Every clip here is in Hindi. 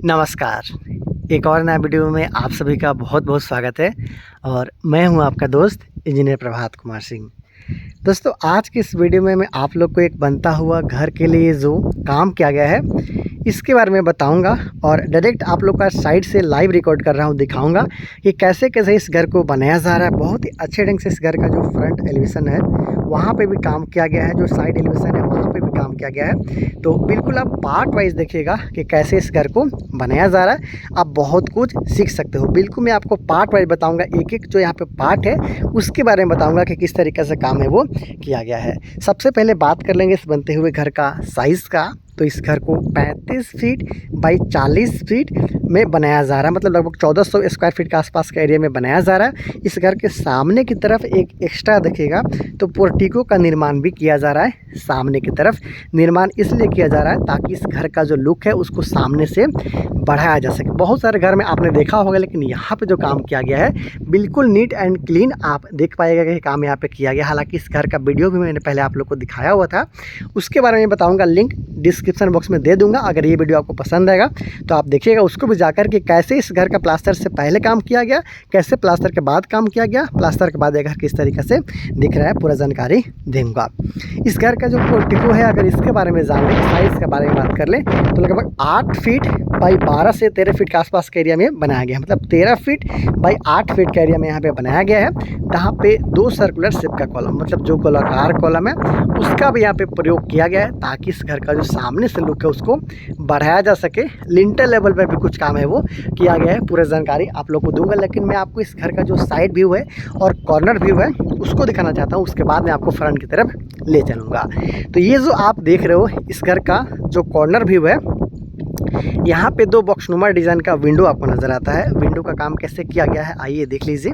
नमस्कार। एक और नया वीडियो में आप सभी का बहुत बहुत स्वागत है और मैं हूं आपका दोस्त इंजीनियर प्रभात कुमार सिंह। दोस्तों, आज की इस वीडियो में मैं आप लोग को एक बनता हुआ घर के लिए जो काम किया गया है इसके बारे में बताऊंगा और डायरेक्ट आप लोग का साइड से लाइव रिकॉर्ड कर रहा हूं, दिखाऊंगा कि कैसे कैसे इस घर को बनाया जा रहा है। बहुत ही अच्छे ढंग से इस घर का जो फ्रंट एलिवेशन है वहाँ पे भी काम किया गया है, जो साइड एलिवेशन है वहाँ पे भी काम किया गया है। तो बिल्कुल आप पार्ट वाइज देखिएगा कि कैसे इस घर को बनाया जा रहा है। आप बहुत कुछ सीख सकते हो। बिल्कुल मैं आपको पार्ट वाइज बताऊंगा, एक एक जो यहाँ पे पार्ट है उसके बारे में बताऊंगा कि किस तरीके से काम है वो किया गया है। सबसे पहले बात कर लेंगे इस बनते हुए घर का साइज़ का। तो इस घर को 35 फीट बाई 40 फीट में बनाया जा रहा है, मतलब लगभग 1400 स्क्वायर फीट के आसपास के एरिया में बनाया जा रहा है। इस घर के सामने की तरफ एक एक्स्ट्रा देखिएगा तो पोर्टिको का निर्माण भी किया जा रहा है। सामने की तरफ निर्माण इसलिए किया जा रहा है ताकि इस घर का जो लुक है उसको सामने से बढ़ाया जा सके। बहुत सारे घर में आपने देखा होगा, लेकिन यहाँ पे जो काम किया गया है बिल्कुल नीट एंड क्लीन आप देख पाएगा कि काम यहाँ पे किया गया। हालांकि इस घर का वीडियो भी मैंने पहले आप लोग को दिखाया हुआ था, उसके बारे में बताऊँगा, लिंक डिस्क्रिप्शन बॉक्स में दे दूंगा। अगर ये वीडियो आपको पसंद आएगा तो आप देखिएगा उसको भी जाकर के कैसे इस घर का प्लास्टर से पहले काम किया गया, कैसे प्लास्टर के बाद काम किया गया, प्लास्टर के बाद ये घर किस तरीके से दिख रहा है, पूरा जानकारी दूंगा। इस घर का जो पोर्टिको है, अगर इसके बारे में जान लें, साइज़ के बारे में बात कर लें तो लगभग 8 फीट बाई 12 से 13 फीट के आसपास के एरिया में बनाया गया है। मतलब 13 फीट बाई 8 फीट के एरिया में यहाँ पे बनाया गया है। यहाँ पे 2 सर्कुलर शेप का कॉलम, मतलब जो गोलाकार कॉलम है उसका भी यहाँ पे प्रयोग किया गया है ताकि इस घर का जो सामने से लुक है उसको बढ़ाया जा सके। लिंटर लेवल पे भी कुछ काम है वो किया गया है, पूरा जानकारी आप लोग को दूंगा। लेकिन मैं आपको इस घर का जो साइड व्यू है और कॉर्नर व्यू है उसको दिखाना चाहता हूँ, उसके बाद मैं आपको फ्रंट की तरफ ले चलूँगा। तो ये जो आप देख रहे हो इस घर का जो कॉर्नर व्यू है, यहाँ पे 2 बॉक्सनुमा डिज़ाइन का विंडो आपको नज़र आता है। विंडो का काम कैसे किया गया है आइए देख लीजिए।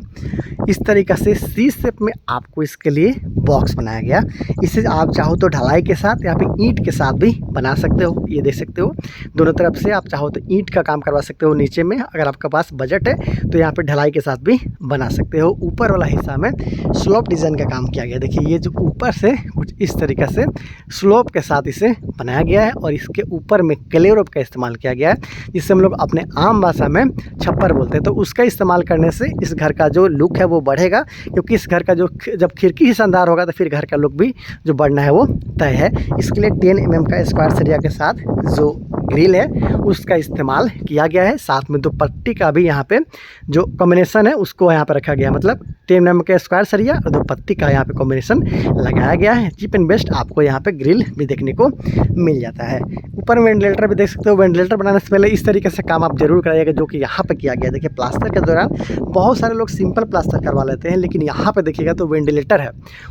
इस तरीक़े से सी शेप में आपको इसके लिए बॉक्स बनाया गया। इसे आप चाहो तो ढलाई के साथ या फिर ईंट के साथ भी बना सकते हो। ये देख सकते हो दोनों तरफ से आप चाहो तो ईंट का काम करवा सकते हो नीचे में, अगर आपके पास बजट है तो यहाँ पे ढलाई के साथ भी बना सकते हो। ऊपर वाला हिस्सा में स्लोप डिज़ाइन का काम किया गया। देखिए ये जो ऊपर से कुछ इस तरीक़े से स्लोप के साथ इसे बनाया गया है और इसके ऊपर में क्ले रोप का इस्तेमाल किया गया है, जिससे हम लोग अपने आम भाषा में छप्पर बोलते हैं। तो उसका इस्तेमाल करने से इस घर का जो लुक है वो बढ़ेगा, क्योंकि इस घर का जो जब खिड़की ही शानदार होगा तो फिर घर का लुक भी जो बढ़ना है वो तय है। इसके लिए 10 mm का स्क्वायर सरिया के साथ जो ग्रिल है उसका इस्तेमाल किया गया है। साथ में 2 पट्टी का भी यहाँ पे जो कॉम्बिनेशन है उसको यहाँ पे रखा गया है, मतलब 10 mm का स्क्वायर सरिया और 2 पट्टी का यहाँ पे कॉम्बिनेशन लगाया गया है। चीप एंड बेस्ट आपको यहाँ पे ग्रिल भी देखने को मिल जाता है। ऊपर वेंटिलेटर भी देख सकते हो। वेंटिलेटर बनाने से पहले इस तरीके से काम आप जरूर कराइएगा जो कि यहाँ पे किया गया है। देखिए प्लास्टर के दौरान बहुत सारे लोग सिंपल प्लास्टर करवा लेते हैं, लेकिन यहाँ पे देखिएगा तो वेंटिलेटर है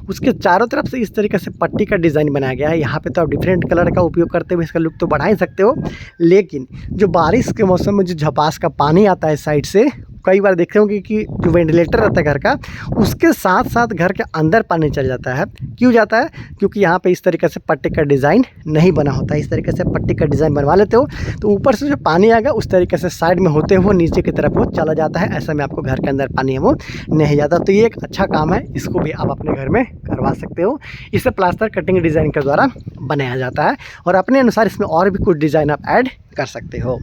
उसके चारों तरफ से इस तरीके से पट्टी का डिज़ाइन बनाया गया है। यहाँ पे तो आप डिफरेंट कलर का उपयोग करते हुए इसका लुक तो बढ़ा ही सकते हो, लेकिन जो बारिश के मौसम में जो झपास का पानी आता है साइड से, कई बार देखते होंगे कि जो वेंटिलेटर रहता है घर का उसके साथ साथ घर के अंदर पानी चल जाता है। क्यों जाता है? क्योंकि यहाँ पे इस तरीके से पट्टी का डिज़ाइन नहीं बना होता है। इस तरीके से पट्टी का डिज़ाइन बनवा लेते हो तो ऊपर से जो पानी आएगा उस तरीके से साइड में होते हुए नीचे की तरफ वो चला जाता है। ऐसा में आपको घर के अंदर पानी है वो नहीं जाता। तो ये एक अच्छा काम है, इसको भी आप अपने घर में करवा सकते हो। इसे प्लास्टर कटिंग डिज़ाइन के द्वारा बनाया जाता है और अपने अनुसार इसमें और भी कुछ डिज़ाइन आप ऐड कर सकते हो।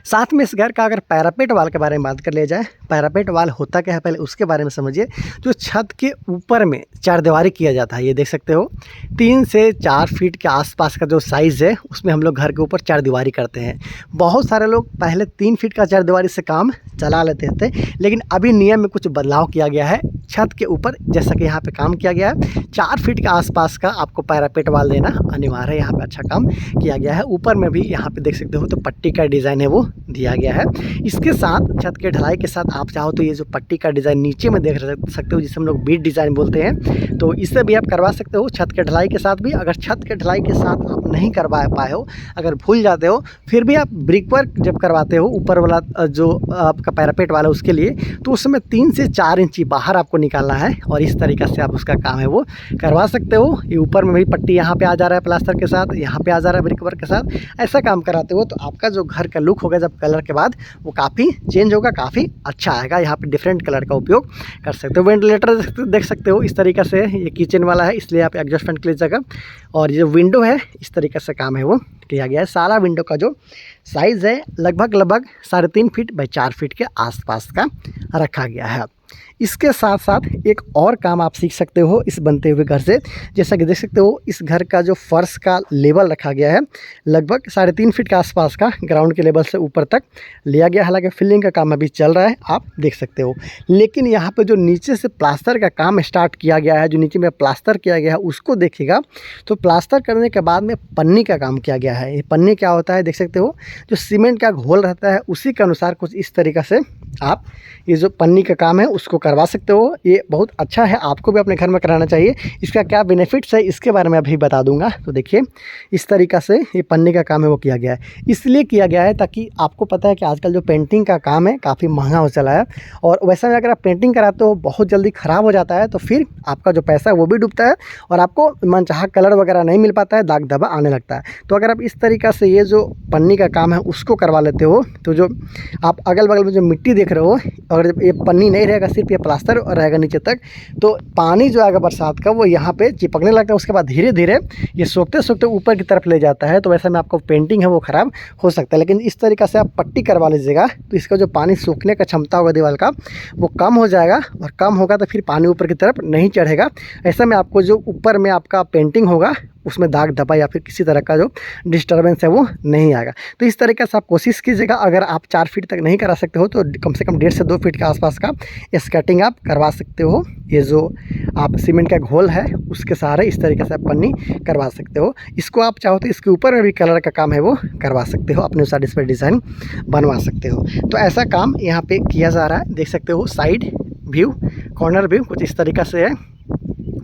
साथ में इस घर का अगर पैरापेट वाल के बारे में बात कर लिया जाए, पैरापेट वाल होता क्या है पहले उसके बारे में समझिए। जो छत के ऊपर में 4 दीवारी किया जाता है, ये देख सकते हो 3 से 4 फीट के आसपास का जो साइज़ है उसमें हम लोग घर के ऊपर 4 दीवारी करते हैं। बहुत सारे लोग पहले 3 फीट का 4 दीवारी से काम चला लेते थे, लेकिन अभी नियम में कुछ बदलाव किया गया है। छत के ऊपर जैसा कि यहाँ पे काम किया गया है 4 फीट के आसपास का आपको पैरापेट वाल देना अनिवार्य है। यहाँ पे अच्छा काम किया गया है। ऊपर में भी यहाँ पे देख सकते हो तो पट्टी का डिज़ाइन है वो दिया गया है। इसके साथ छत के ढलाई के साथ आप चाहो तो ये जो पट्टी का डिज़ाइन नीचे में देख सकते हो जिसे हम लोग बीट डिज़ाइन बोलते हैं, तो इससे भी आप करवा सकते हो छत के ढलाई के साथ भी। अगर छत के ढलाई के साथ आप नहीं करवा पाए हो, अगर भूल जाते हो, फिर भी आप ब्रिक वर्क जब करवाते हो ऊपर वाला जो आपका पैरापेट वाला उसके लिए, तो उसमें 3 से 4 इंची बाहर आपको निकालना है और इस तरीक़े से आप उसका काम है वो करवा सकते हो। ये ऊपर में भी पट्टी यहाँ पे आ जा रहा है प्लास्टर के साथ, यहाँ पे आ जा रहा है ब्रिक वर्क के साथ। ऐसा काम कराते हो तो आपका जो घर का लुक लुक होगा जब कलर के बाद वो काफ़ी चेंज होगा, काफ़ी अच्छा आएगा। यहाँ पे डिफरेंट कलर का उपयोग कर सकते हो। वेंटिलेटर देख सकते हो इस तरीक़े से, ये किचन वाला है इसलिए यहाँ पे एग्जॉस्ट फैन के लिए जगह, और ये जो विंडो है इस तरीके से काम है वो किया गया है। सारा विंडो का जो साइज़ है लगभग 3.5 फीट बाई 4 फीट के आसपास का रखा गया है। इसके साथ साथ एक और काम आप सीख सकते हो इस बनते हुए घर से। जैसा कि देख सकते हो इस घर का जो फर्श का लेवल रखा गया है लगभग 3.5 फीट के आसपास का ग्राउंड के लेवल से ऊपर तक लिया गया। हालांकि फिलिंग का काम अभी चल रहा है, आप देख सकते हो। लेकिन यहाँ पे जो नीचे से प्लास्टर का काम स्टार्ट किया गया है, जो नीचे में प्लास्टर किया गया है उसको देखिएगा तो प्लास्टर करने के बाद में पन्नी का काम किया गया है। ये पन्नी क्या होता है देख सकते हो, जो सीमेंट का घोल रहता है उसी के अनुसार कुछ इस तरीक़ा से आप ये जो पन्नी का काम है उसको करवा सकते हो। ये बहुत अच्छा है, आपको भी अपने घर में कराना चाहिए। इसका क्या बेनिफिट्स है इसके बारे में अभी बता दूंगा। तो देखिए इस तरीक़ा से ये पन्नी का काम है वो किया गया है। इसलिए किया गया है ताकि आपको पता है कि आजकल जो पेंटिंग का काम है काफ़ी महंगा हो चला है, और वैसे में अगर आप पेंटिंग कराते हो बहुत जल्दी ख़राब हो जाता है, तो फिर आपका जो पैसा है वो भी डूबता है और आपको मनचाहा कलर वगैरह नहीं मिल पाता है, दाग धब्बा आने लगता है। तो अगर आप इस तरीक़ा से ये जो पन्नी का काम है उसको करवा लेते हो तो जो आप अगल बगल में जो मिट्टी देख रहे हो, अगर जब ये पन्नी नहीं रहेगा सिर्फ ये प्लास्टर रहेगा नीचे तक, तो पानी जो आएगा बरसात का वो यहाँ पे चिपकने लगता है। उसके बाद धीरे धीरे ये सोखते सोखते ऊपर की तरफ ले जाता है, तो वैसे में आपको पेंटिंग है वो ख़राब हो सकता है। लेकिन इस तरीक़े से आप पट्टी करवा लीजिएगा तो इसका जो पानी सोखने का क्षमता होगा दीवार का वो कम हो जाएगा, और कम होगा तो फिर पानी ऊपर की तरफ नहीं चढ़ेगा। ऐसा में आपको जो ऊपर में आपका पेंटिंग होगा उसमें दाग धब्बा या फिर किसी तरह का जो डिस्टर्बेंस है वो नहीं आएगा। तो इस तरीके से आप कोशिश कीजिएगा। अगर आप 4 फीट तक नहीं करा सकते हो तो कम से कम 1.5 से 2 फीट के आसपास का स्कर्टिंग आप करवा सकते हो। ये जो आप सीमेंट का घोल है उसके सहारे इस तरीके से आप पन्नी करवा सकते हो। इसको आप चाहो तो इसके ऊपर में भी कलर का काम है वो करवा सकते हो, अपने अनुसार इस पर डिज़ाइन बनवा सकते हो। तो ऐसा काम यहाँ पे किया जा रहा है, देख सकते हो। साइड व्यू, कॉर्नर व्यू कुछ इस तरीक़ा से है।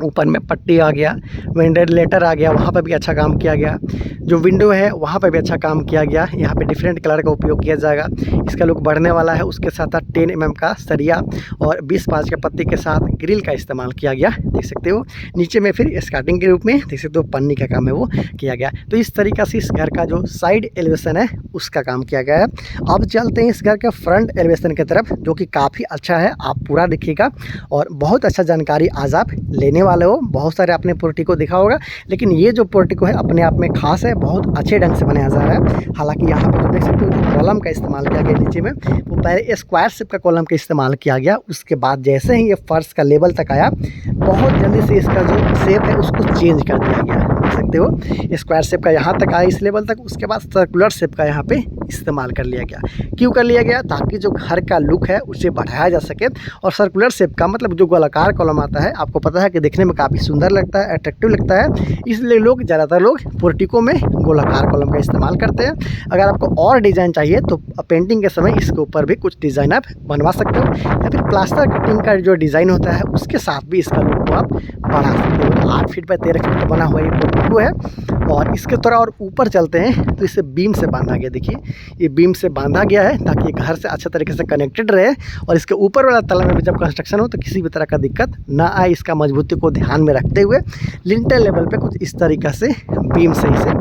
ऊपर में पट्टी आ गया, वेंटिलेटर आ गया, वहाँ पर भी अच्छा काम किया गया। जो विंडो है वहाँ पर भी अच्छा काम किया गया। यहाँ पे डिफरेंट कलर का उपयोग किया जाएगा। इसका लुक बढ़ने वाला है। उसके साथ साथ 10 mm का सरिया और 20-5 के पत्ती के साथ ग्रिल का इस्तेमाल किया गया, देख सकते हो। नीचे में फिर स्कर्टिंग के रूप में देख सकते हो पन्नी का काम है वो किया गया। तो इस तरीक़े से इस घर का जो साइड एलिवेशन है उसका काम किया गया है। अब चलते हैं इस घर के फ्रंट एलिवेशन की तरफ, जो कि काफ़ी अच्छा है। आप पूरा देखिएगा और बहुत अच्छा जानकारी आज आप लेने वाले हो। बहुत सारे आपने पोर्टिको देखा होगा, लेकिन ये जो पोर्टिको है अपने आप में खास है, बहुत अच्छे ढंग से बनाया जा रहा है। हालांकि यहाँ पर जो देख सकते हो जो कॉलम का इस्तेमाल किया गया नीचे में, वो पहले स्क्वायर शेप का कॉलम का इस्तेमाल किया गया। उसके बाद जैसे ही ये फर्श का लेवल तक आया, बहुत जल्दी से इसका जो शेप है उसको चेंज कर दिया गया, देख सकते हो। स्क्वायर शेप का यहाँ तक आया इस लेवल तक, उसके बाद सर्कुलर शेप का यहाँ पे इस्तेमाल कर लिया गया। क्यों कर लिया गया? ताकि जो घर का लुक है उसे बढ़ाया जा सके। और सर्कुलर शेप का मतलब जो गोलाकार कॉलम आता है, आपको पता है कि देखने में काफ़ी सुंदर लगता है, अट्रैक्टिव लगता है, इसलिए लोग ज़्यादातर लोग पोर्टिको में गोलाकार कॉलम का इस्तेमाल करते हैं। अगर आपको और डिज़ाइन चाहिए तो पेंटिंग के समय इसके ऊपर भी कुछ डिज़ाइन आप बनवा सकते हो, या फिर प्लास्टर कटिंग का जो डिज़ाइन होता है उसके साथ भी इसका लुक को आप बढ़ा सकते हो। 8 फीट बाय 13 फीट का बना हुआ ये पोर्टिको है। और इसके थोड़ा और ऊपर चलते हैं तो इसे बीम से बांधा गया। देखिए ये बीम से बांधा गया है ताकि घर से अच्छे तरीके से कनेक्टेड रहे, और इसके ऊपर वाला तला में भी जब कंस्ट्रक्शन हो तो किसी भी तरह का दिक्कत ना आए, इसका मजबूती को ध्यान में रखते हुए लिंटर लेवल पे कुछ इस तरीक़ा से बीम से इसे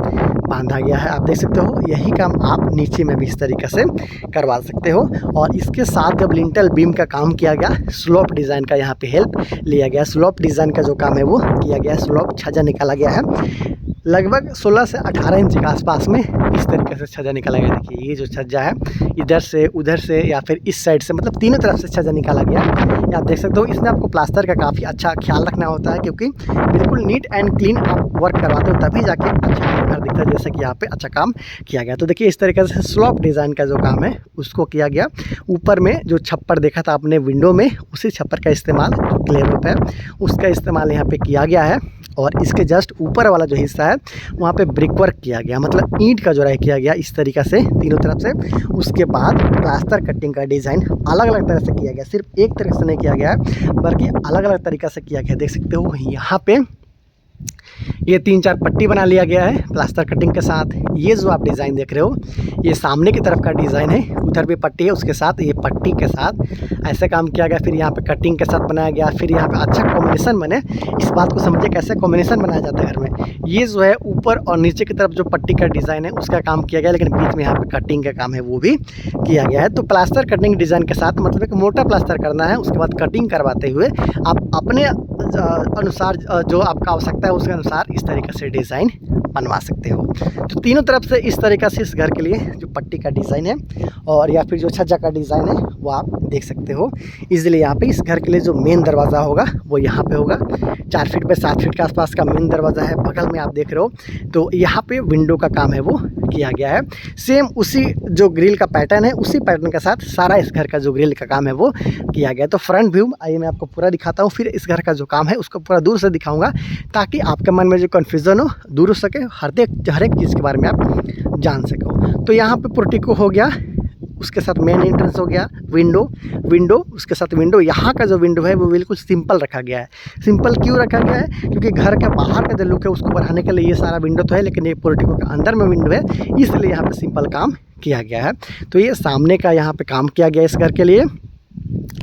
बांधा गया है। आप देख सकते हो यही काम आप नीचे में भी इस तरीक़े से करवा सकते हो। और इसके साथ जब लिंटल बीम का काम किया गया, स्लोप डिज़ाइन का यहाँ पे हेल्प लिया गया। स्लोप डिज़ाइन का जो काम है वो किया गया, स्लोप छज्जा निकाला गया है। लगभग 16 से 18 इंच के आसपास में इस तरीके से छज्जा निकाला गया। देखिए ये जो छज्जा है इधर से उधर से या फिर इस साइड से, मतलब तीनों तरफ से छज्जा निकाला गया। ये आप देख सकते हो। इसमें आपको प्लास्टर का काफ़ी अच्छा ख्याल रखना होता है, क्योंकि बिल्कुल नीट एंड क्लीन आप वर्क करवाते हो तभी जाके अच्छा घर दिखता है, जैसे कि यहाँ पे अच्छा काम किया गया। तो देखिए इस तरीके से स्लोप डिज़ाइन का जो काम है उसको किया गया। ऊपर में जो छप्पर देखा था आपने विंडो में, उसी छप्पर का इस्तेमाल जो क्लियर रूप है उसका इस्तेमाल यहाँ पे किया गया है। और इसके जस्ट ऊपर वाला जो हिस्सा है वहाँ पे ब्रिक वर्क किया गया, मतलब ईंट का जोड़ाई किया गया इस तरीक़े से तीनों तरफ से। उसके बाद प्लास्टर कटिंग का डिज़ाइन अलग अलग तरह से किया गया, सिर्फ एक तरीके से नहीं किया गया है बल्कि अलग अलग तरीक़े से किया गया। देख सकते हो यहाँ पे ये 3-4 पट्टी बना लिया गया है प्लास्टर कटिंग के साथ। ये जो आप डिज़ाइन देख रहे हो ये सामने की तरफ का डिज़ाइन है, उधर भी पट्टी है, उसके साथ ये पट्टी के साथ ऐसे काम किया गया। फिर यहाँ पे कटिंग के साथ बनाया गया। फिर यहाँ पे अच्छा कॉम्बिनेशन बने, इस बात को समझे कैसे कॉम्बिनेशन बनाया जाता है घर में। ये जो है ऊपर और नीचे की तरफ जो पट्टी का डिज़ाइन है उसका काम किया गया, लेकिन बीच में यहाँ पे कटिंग का काम है वो भी किया गया है। तो प्लास्टर कटिंग डिज़ाइन के साथ मतलब एक मोटा प्लास्टर करना है, उसके बाद कटिंग करवाते हुए आप अपने अनुसार जो आपका आवश्यकता है उसके अनुसार इस तरीके से डिज़ाइन बनवा सकते हो। तो तीनों तरफ से इस तरीक़े से इस घर के लिए जो पट्टी का डिज़ाइन है और या फिर जो छज्जा का डिज़ाइन है वो आप देख सकते हो। इसलिए यहाँ पे इस घर के लिए जो मेन दरवाज़ा होगा वो यहाँ पे होगा। 4 फीट बाय 7 फीट के आसपास का मेन दरवाज़ा है। बगल में आप देख रहे हो तो यहाँ पे विंडो का काम है वो किया गया है। सेम उसी जो ग्रिल का पैटर्न है उसी पैटर्न के साथ सारा इस घर का जो ग्रिल का काम है वो किया गया है। तो फ्रंट व्यू आइए मैं आपको पूरा दिखाता हूँ, फिर इस घर का जो काम है उसको पूरा दूर से दिखाऊंगा ताकि आपके मन में जो कन्फ्यूज़न हो दूर हो सके, हर एक चीज़ के बारे में आप जान सको। तो यहाँ पे पोर्टिको हो गया, उसके साथ मेन एंट्रेंस हो गया, विंडो उसके साथ विंडो। यहाँ का जो विंडो है वो बिल्कुल सिंपल रखा गया है। सिंपल क्यों रखा गया है? क्योंकि घर के बाहर का जो लुक है उसको बढ़ाने के लिए ये सारा विंडो तो है, लेकिन ये पोर्टिको के अंदर में विंडो है, इसलिए यहाँ पे सिंपल काम किया गया है। तो ये सामने का यहाँ पे काम किया गया इस घर के लिए।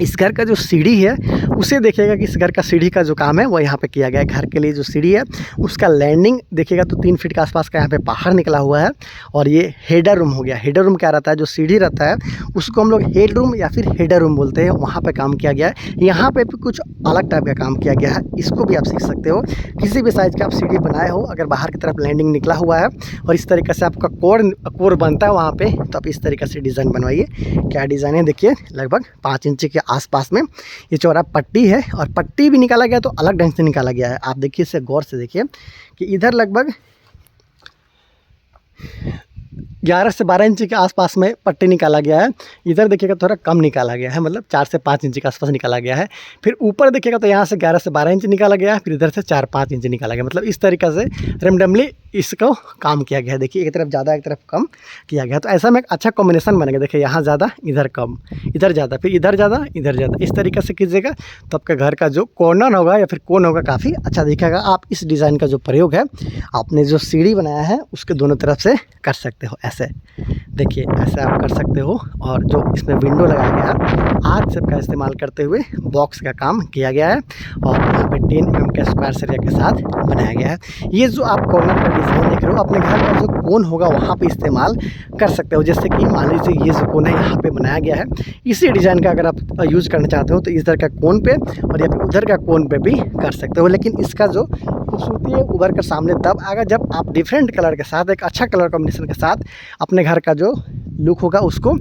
इस घर का जो सीढ़ी है उसे देखिएगा कि इस घर का सीढ़ी का जो काम है वो यहाँ पे किया गया है। घर के लिए जो सीढ़ी है उसका लैंडिंग देखिएगा तो 3 फीट के आसपास का यहाँ पे बाहर निकला हुआ है। और ये हेडर रूम हो गया। हेडर रूम क्या रहता है? जो सीढ़ी रहता है उसको हम लोग हेड रूम या फिर हेडर रूम बोलते हैं, वहाँ पे काम किया गया है। यहाँ पे भी कुछ अलग टाइप का काम किया गया है, इसको भी आप सीख सकते हो। किसी भी साइज़ का आप सीढ़ी बनाए हो, अगर बाहर की तरफ लैंडिंग निकला हुआ है और इस तरीके से आपका कोर बनता है वहाँ पे, तो आप इस तरीके से डिज़ाइन बनवाइए। क्या डिज़ाइन है देखिए, लगभग 5 इंच के आसपास में ये चौड़ा पट्टी है और पट्टी भी निकाला गया तो अलग ढंग से निकाला गया है। आप देखिए, इसे गौर से देखिए कि इधर लगभग 11 से 12 इंच के आसपास में पट्टी निकाला गया है। इधर देखिएगा थोड़ा कम निकाला गया है, मतलब 4 से 5 इंच के आसपास निकाला गया है। फिर ऊपर देखिएगा तो यहाँ से 11 से 12 इंच निकाला गया है, फिर इधर से 4-5 इंच निकाला गया। मतलब इस तरीक़े से रेंडमली इसको काम किया गया है। देखिए एक तरफ ज़्यादा एक तरफ कम किया गया, तो ऐसा में एक अच्छा कॉम्बिनेशन बनेगा। देखिए यहाँ ज़्यादा इधर कम, इधर ज़्यादा, फिर इधर ज़्यादा इधर ज़्यादा, इस तरीके से कीजिएगा तो आपका घर का जो कॉर्नर होगा या फिर कोन होगा काफ़ी अच्छा दिखेगा। आप इस डिज़ाइन का जो प्रयोग है आपने जो सीढ़ी बनाया है उसके दोनों तरफ से कर सकते हो। ऐसे देखिए, ऐसे आप कर सकते हो। और जो इसमें विंडो लगाया गया है आर्च शेप का इस्तेमाल करते हुए बॉक्स का काम किया गया है और यहाँ पे 10 mm के स्क्वायर एरिया के साथ बनाया गया है। ये जो आप कॉर्नर का डिज़ाइन देख रहे हो अपने घर का जो कोन होगा वहाँ पे इस्तेमाल कर सकते हो। जैसे कि मान लीजिए ये जो कोन है यहाँ पे बनाया गया है, इसी डिज़ाइन का अगर आप यूज़ करना चाहते हो तो इधर का कोन पे और या फिर उधर का कोन पे भी कर सकते हो। लेकिन इसका जो खूबसूरती है उभर कर सामने तब आएगा जब आप डिफरेंट कलर के साथ, एक अच्छा कलर कॉम्बिनेशन के साथ अपने घर का जो लुक होगा उसको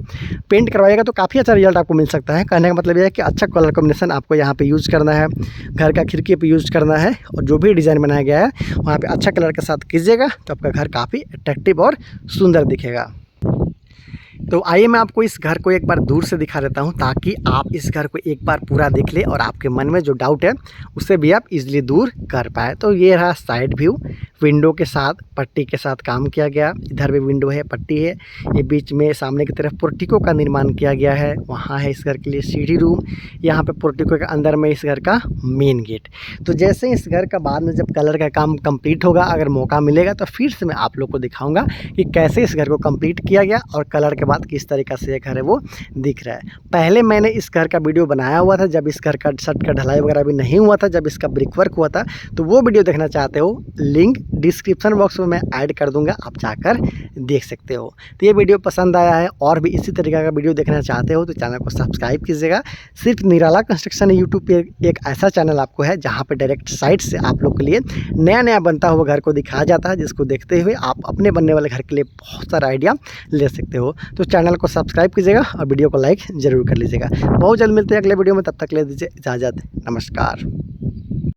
पेंट करवाइएगा तो काफ़ी अच्छा रिजल्ट आपको मिल सकता है। कहने का मतलब यह है कि अच्छा कलर कॉम्बिनेशन आपको यहाँ पे यूज़ करना है, घर का खिड़की पे यूज़ करना है और जो भी डिज़ाइन बनाया गया है वहाँ पे अच्छा कलर के साथ कीजिएगा तो आपका घर काफ़ी अट्रैक्टिव और सुंदर दिखेगा। तो आइए मैं आपको इस घर को एक बार दूर से दिखा देता हूं ताकि आप इस घर को एक बार पूरा देख ले और आपके मन में जो डाउट है उसे भी आप इजीली दूर कर पाए। तो ये रहा साइड व्यू, विंडो के साथ पट्टी के साथ काम किया गया। इधर भी विंडो है, पट्टी है, ये बीच में सामने की तरफ पोर्टिको का निर्माण किया गया है। वहाँ है इस घर के लिए सीढ़ी रूम, यहाँ पे पोर्टिको के अंदर में इस घर का मेन गेट। तो जैसे इस घर का बाद में जब कलर का काम कंप्लीट होगा, अगर मौका मिलेगा तो फिर से मैं आप लोग को दिखाऊंगा कि कैसे इस घर को कंप्लीट किया गया और कलर के बाद किस तरीक़े से ये घर है वो दिख रहा है। पहले मैंने इस घर का वीडियो बनाया हुआ था जब इस घर का छत का ढलाई वगैरह भी नहीं हुआ था, जब इसका ब्रिक वर्क हुआ था, तो वो वीडियो देखना चाहते हो लिंक डिस्क्रिप्शन बॉक्स में मैं ऐड कर दूंगा, आप जाकर देख सकते हो। तो ये वीडियो पसंद आया है और भी इसी तरीके का वीडियो देखना चाहते हो तो चैनल को सब्सक्राइब कीजिएगा। सिर्फ निराला कंस्ट्रक्शन यूट्यूब पे एक ऐसा चैनल आपको है जहाँ पे डायरेक्ट साइट से आप लोग के लिए नया नया बनता हुआ घर को दिखाया जाता है, जिसको देखते हुए आप अपने बनने वाले घर के लिए बहुत सारा आइडिया ले सकते हो। तो चैनल को सब्सक्राइब कीजिएगा और वीडियो को लाइक ज़रूर कर लीजिएगा। बहुत जल्द मिलते हैं अगले वीडियो में, तब तक ले दीजिए इजाज़त, नमस्कार।